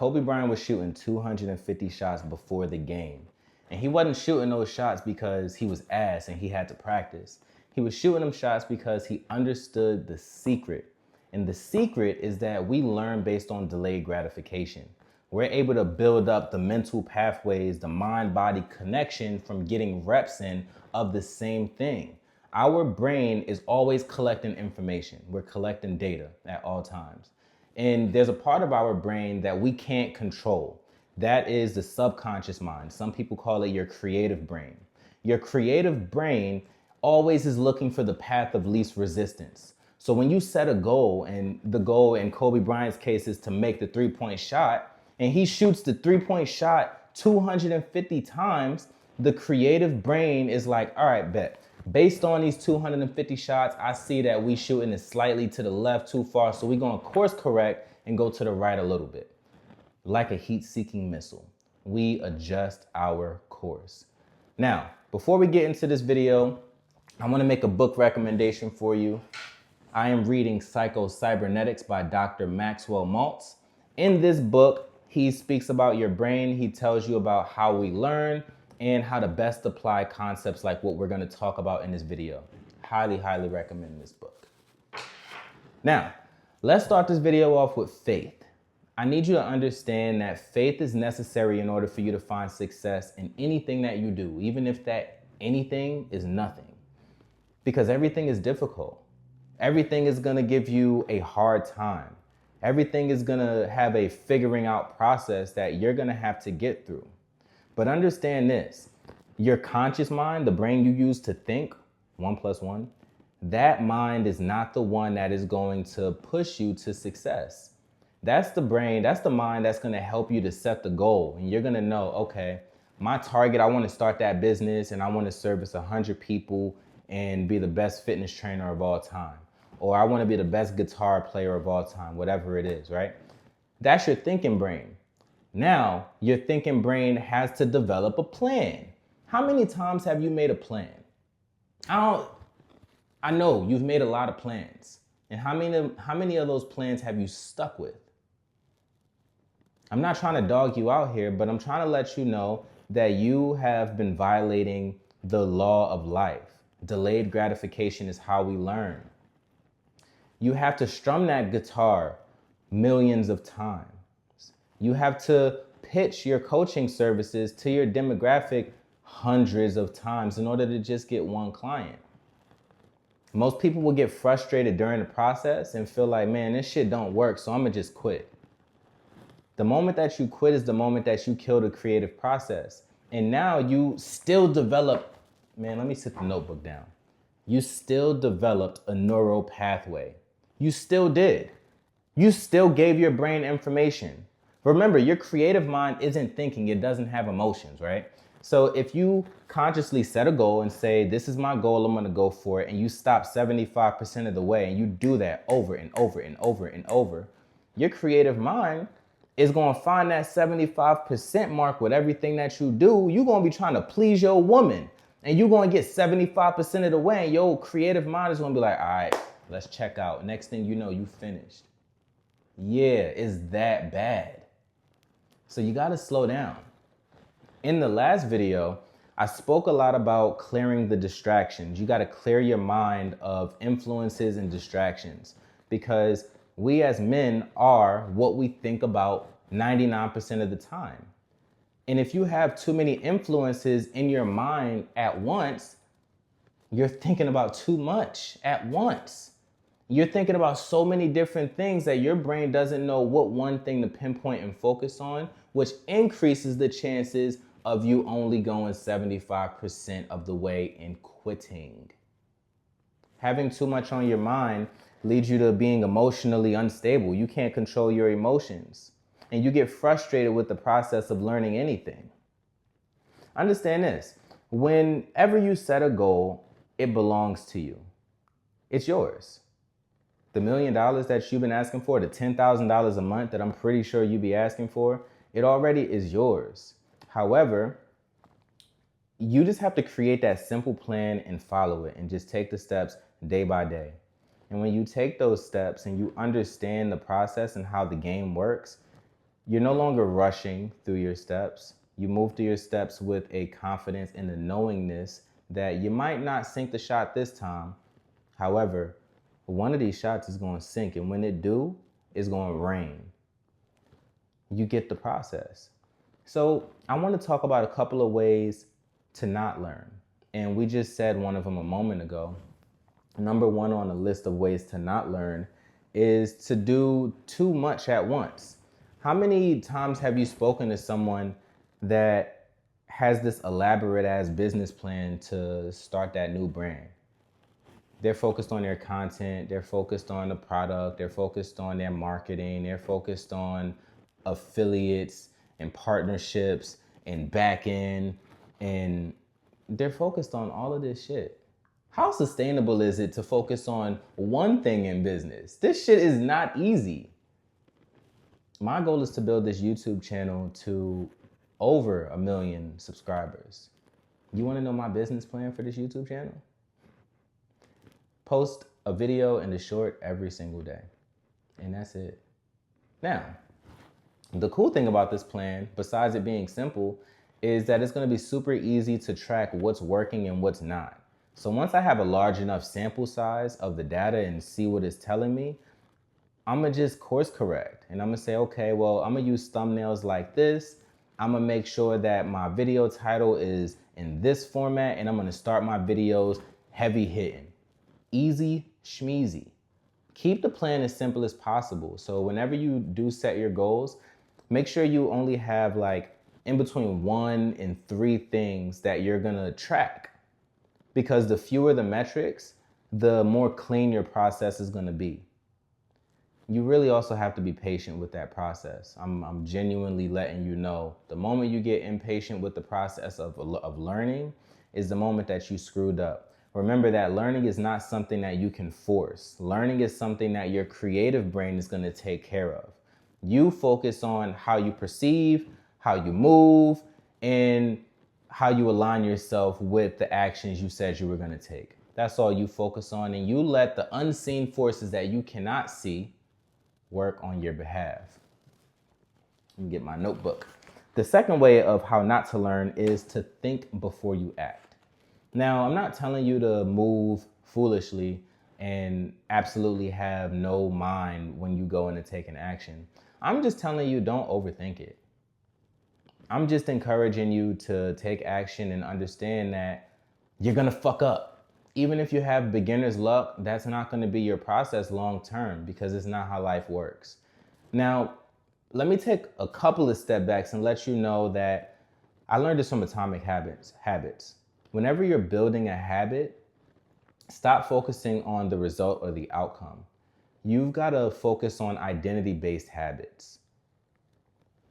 Kobe Bryant was shooting 250 shots before the game. And he wasn't shooting those shots because he was ass and he had to practice. He was shooting them shots because he understood the secret. And the secret is that we learn based on delayed gratification. We're able to build up the mental pathways, the mind-body connection from getting reps in of the same thing. Our brain is always collecting information. We're collecting data at all times. And there's a part of our brain that we can't control. That is the subconscious mind. Some people call it your creative brain. Your creative brain always is looking for the path of least resistance. So when you set a goal, and the goal in Kobe Bryant's case is to make the three-point shot, and he shoots the three-point shot 250 times, the creative brain is like, all right, bet. Based on these 250 shots, I see that we shooting it slightly to the left too far, so we're gonna course correct and go to the right a little bit. Like a heat-seeking missile, we adjust our course. Now, before we get into this video, I wanna make a book recommendation for you. I am reading Psycho-Cybernetics by Dr. Maxwell Maltz. In this book, he speaks about your brain. He tells you about how we learn and how to best apply concepts like what we're gonna talk about in this video. Highly, highly recommend this book. Now, let's start this video off with faith. I need you to understand that faith is necessary in order for you to find success in anything that you do, even if that anything is nothing. Because everything is difficult. Everything is gonna give you a hard time. Everything is gonna have a figuring out process that you're gonna have to get through. But understand this, your conscious mind, the brain you use to think, 1 + 1, that mind is not the one that is going to push you to success. That's the brain, that's the mind that's gonna help you to set the goal. And you're gonna know, okay, my target, I wanna start that business and I wanna service 100 people and be the best fitness trainer of all time. Or I wanna be the best guitar player of all time, whatever it is, right? That's your thinking brain. Now, your thinking brain has to develop a plan. How many times have you made a plan? I know you've made a lot of plans. And how many of those plans have you stuck with? I'm not trying to dog you out here, but I'm trying to let you know that you have been violating the law of life. Delayed gratification is how we learn. You have to strum that guitar millions of times. You have to pitch your coaching services to your demographic hundreds of times in order to just get one client. Most people will get frustrated during the process and feel like, man, this shit don't work, so I'm gonna just quit. The moment that you quit is the moment that you kill the creative process. And now you still develop, man, let me sit the notebook down. You still developed a neural pathway. You still did. You still gave your brain information. Remember, your creative mind isn't thinking, it doesn't have emotions, right? So if you consciously set a goal and say, this is my goal, I'm gonna go for it, and you stop 75% of the way and you do that over and over and over and over, your creative mind is gonna find that 75% mark with everything that you do. You're gonna be trying to please your woman and you're gonna get 75% of the way and your creative mind is gonna be like, all right, let's check out. Next thing you know, you finished. Yeah, it's that bad. So you gotta slow down. In the last video, I spoke a lot about clearing the distractions. You gotta clear your mind of influences and distractions because we as men are what we think about 99% of the time. And if you have too many influences in your mind at once, you're thinking about too much at once. You're thinking about so many different things that your brain doesn't know what one thing to pinpoint and focus on, which increases the chances of you only going 75% of the way and quitting. Having too much on your mind leads you to being emotionally unstable. You can't control your emotions. And you get frustrated with the process of learning anything. Understand this. Whenever you set a goal, it belongs to you. It's yours. The $1 million that you've been asking for, the $10,000 a month that I'm pretty sure you'd be asking for, it already is yours. However, you just have to create that simple plan and follow it and just take the steps day by day. And when you take those steps and you understand the process and how the game works, You're no longer rushing through your steps. You move through your steps with a confidence and a knowingness that you might not sink the shot this time. However, one of these shots is going to sink, and when it do, it's going to rain. You get the process. So I want to talk about a couple of ways to not learn. And we just said one of them a moment ago. Number one on the list of ways to not learn is to do too much at once. How many times have you spoken to someone that has this elaborate ass business plan to start that new brand? They're focused on their content, they're focused on the product, they're focused on their marketing, they're focused on affiliates and partnerships and back end, and they're focused on all of this shit. How sustainable is it to focus on one thing in business? This shit is not easy. My goal is to build this YouTube channel to over 1 million subscribers. You want to know my business plan for this YouTube channel? Post a video and a short every single day. And that's it. Now, the cool thing about this plan, besides it being simple, is that it's going to be super easy to track what's working and what's not. So once I have a large enough sample size of the data and see what it's telling me, I'm going to just course correct. And I'm going to say, okay, well, I'm going to use thumbnails like this. I'm going to make sure that my video title is in this format, and I'm going to start my videos heavy hitting. Easy schmeezy. Keep the plan as simple as possible. So whenever you do set your goals, make sure you only have like in between 1 and 3 things that you're gonna track. Because the fewer the metrics, the more clean your process is gonna be. You really also have to be patient with that process. I'm genuinely letting you know, the moment you get impatient with the process of learning is the moment that you screwed up. Remember that learning is not something that you can force. Learning is something that your creative brain is going to take care of. You focus on how you perceive, how you move, and how you align yourself with the actions you said you were going to take. That's all you focus on, and you let the unseen forces that you cannot see work on your behalf. Let me get my notebook. The second way of how not to learn is to think before you act. Now, I'm not telling you to move foolishly and absolutely have no mind when you go into taking action. I'm just telling you, don't overthink it. I'm just encouraging you to take action and understand that you're gonna fuck up. Even if you have beginner's luck, that's not gonna be your process long term, because it's not how life works. Now, let me take a couple of step backs and let you know that I learned this from Atomic Habits. Whenever you're building a habit, stop focusing on the result or the outcome. You've got to focus on identity-based habits.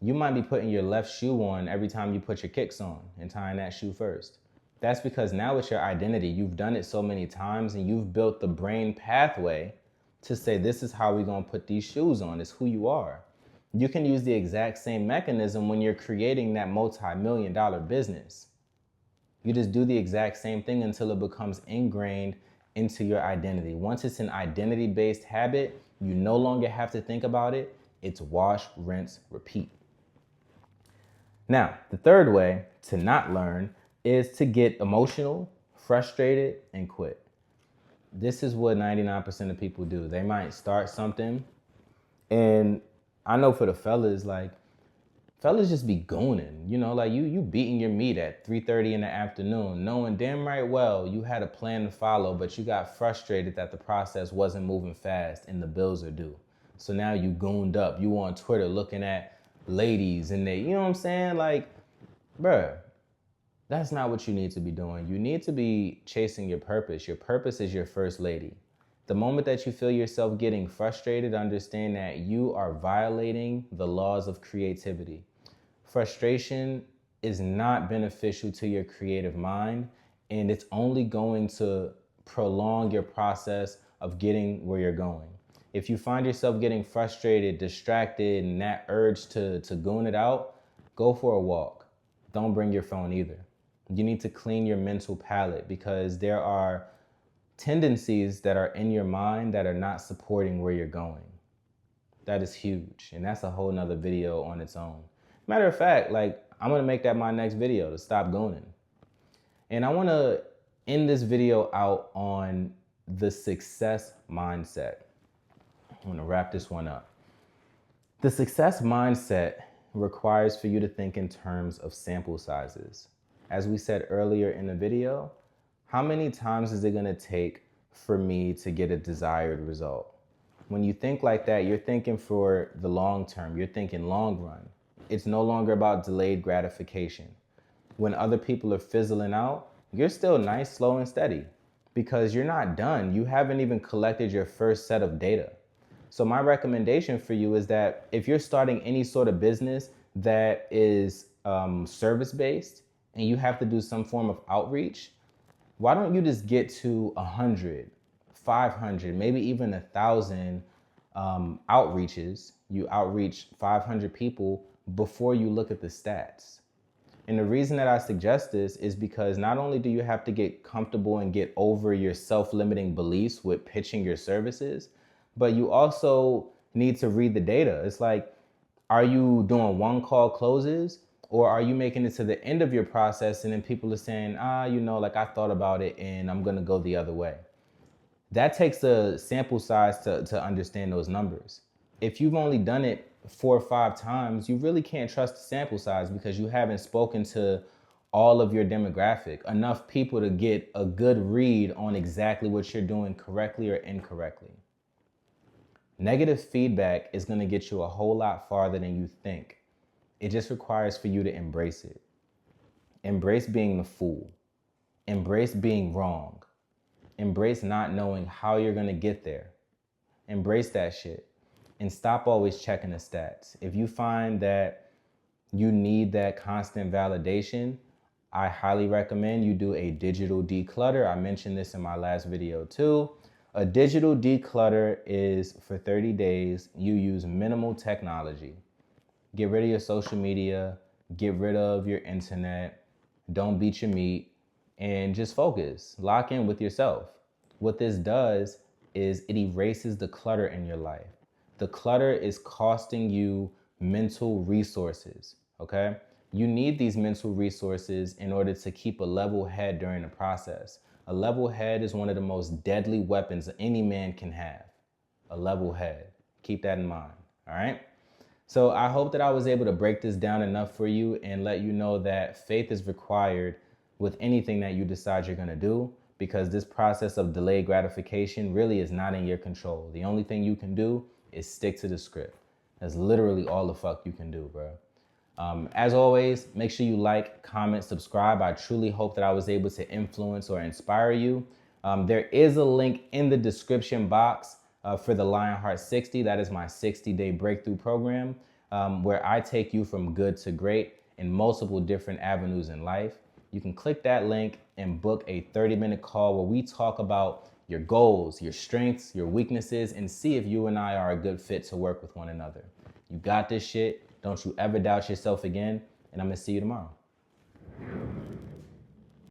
You might be putting your left shoe on every time you put your kicks on and tying that shoe first. That's because now it's your identity. You've done it so many times and you've built the brain pathway to say, this is how we're going to put these shoes on. It's who you are. You can use the exact same mechanism when you're creating that multi-million-dollar business. You just do the exact same thing until it becomes ingrained into your identity. Once it's an identity-based habit, you no longer have to think about it. It's wash, rinse, repeat. Now, the third way to not learn is to get emotional, frustrated, and quit. This is what 99% of people do. They might start something, and I know for the fellas, like, fellas just be gooning, you know, like you beating your meat at 3:30 in the afternoon, knowing damn right well you had a plan to follow, but you got frustrated that the process wasn't moving fast and the bills are due. So now you gooned up. You on Twitter looking at ladies and they, you know what I'm saying? Like, bruh, that's not what you need to be doing. You need to be chasing your purpose. Your purpose is your first lady. The moment that you feel yourself getting frustrated, understand that you are violating the laws of creativity. Frustration is not beneficial to your creative mind, and it's only going to prolong your process of getting where you're going. If you find yourself getting frustrated, distracted, and that urge to goon it out, go for a walk. Don't bring your phone either. You need to clean your mental palette, because there are tendencies that are in your mind that are not supporting where you're going. That is huge. And that's a whole nother video on its own. Matter of fact, like, I'm gonna make that my next video, to stop gooning. And I wanna end this video out on the success mindset. I'm gonna wrap this one up. The success mindset requires for you to think in terms of sample sizes. As we said earlier in the video, how many times is it gonna take for me to get a desired result? When you think like that, you're thinking for the long term, you're thinking long run. It's no longer about delayed gratification. When other people are fizzling out, you're still nice, slow, and steady because you're not done. You haven't even collected your first set of data. So my recommendation for you is that if you're starting any sort of business that is service-based and you have to do some form of outreach, why don't you just get to 100, 500, maybe even 1,000 outreaches? You outreach 500 people before you look at the stats. And the reason that I suggest this is because not only do you have to get comfortable and get over your self-limiting beliefs with pitching your services, but you also need to read the data. It's like, are you doing one call closes, or are you making it to the end of your process and then people are saying, like, I thought about it and I'm gonna go the other way? That takes a sample size to understand those numbers. If you've only done it 4 or 5 times, you really can't trust the sample size because you haven't spoken to all of your demographic, enough people to get a good read on exactly what you're doing correctly or incorrectly. Negative feedback is going to get you a whole lot farther than you think. It just requires for you to embrace it. Embrace being the fool. Embrace being wrong. Embrace not knowing how you're going to get there. Embrace that shit. And stop always checking the stats. If you find that you need that constant validation, I highly recommend you do a digital declutter. I mentioned this in my last video too. A digital declutter is for 30 days, you use minimal technology. Get rid of your social media, get rid of your internet, don't beat your meat, and just focus. Lock in with yourself. What this does is it erases the clutter in your life. The clutter is costing you mental resources, okay? You need these mental resources in order to keep a level head during the process. A level head is one of the most deadly weapons any man can have. A level head. Keep that in mind, all right? So I hope that I was able to break this down enough for you and let you know that faith is required with anything that you decide you're gonna do, because this process of delayed gratification really is not in your control. The only thing you can do is stick to the script. That's literally all the fuck you can do, bro. As always, make sure you like, comment, subscribe. I truly hope that I was able to influence or inspire you. There is a link in the description box for the Lionheart 60. That is my 60-day breakthrough program where I take you from good to great in multiple different avenues in life. You can click that link and book a 30-minute call where we talk about your goals, your strengths, your weaknesses, and see if you and I are a good fit to work with one another. You got this shit. Don't you ever doubt yourself again, and I'm gonna see you tomorrow.